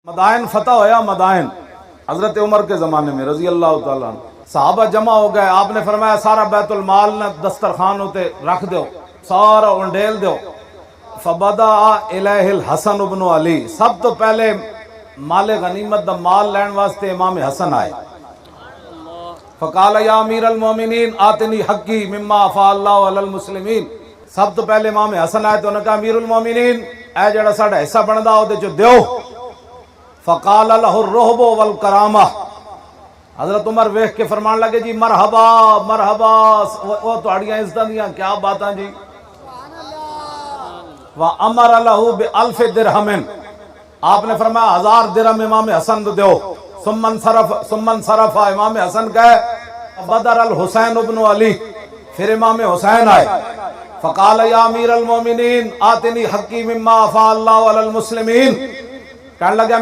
مدائن فتح ہویا، مدائن حضرت عمر کے زمانے میں رضی اللہ تعالیٰ عنہ، صحابہ جمع ہو گئے. آپ نے فرمایا سارا بیت المال نے دسترخوان ہوتے رکھ دو، سارا انڈیل دو. فبدا الیہ الحسن ابن علی، سب تو پہلے مال غنیمت دا مال لین واسطے امام حسن آئے. فقال یا امیر المومنین آتنی حقی مما افاء اللہ علی المسلمین. سب تو پہلے امام حسن آئے تو انہوں نے کہا امیر المومنین اے جڑا ساڑا حصہ بندا ہو دے جو دیو. فقال له الرہب والکرامہ، حضرت عمر ویکھ کے فرمان لگے جی مرحبا مرحبا، وہ تہاڑیاں عزتاں دیاں کیا باتاں جی. وَأَمَرَ لَهُ بِأَلْفِ دِرْهَمٍ، آپ نے فرمایا 1000 درہم امام حسن کو دیو. ثم انصرف، امام حسن کہے بدر الحسین ابن علی، پھر امام حسین آئے. فقال یا امیر المومنین آتنی حقی مما افاء اللہ علی المسلمین، کہنے لگے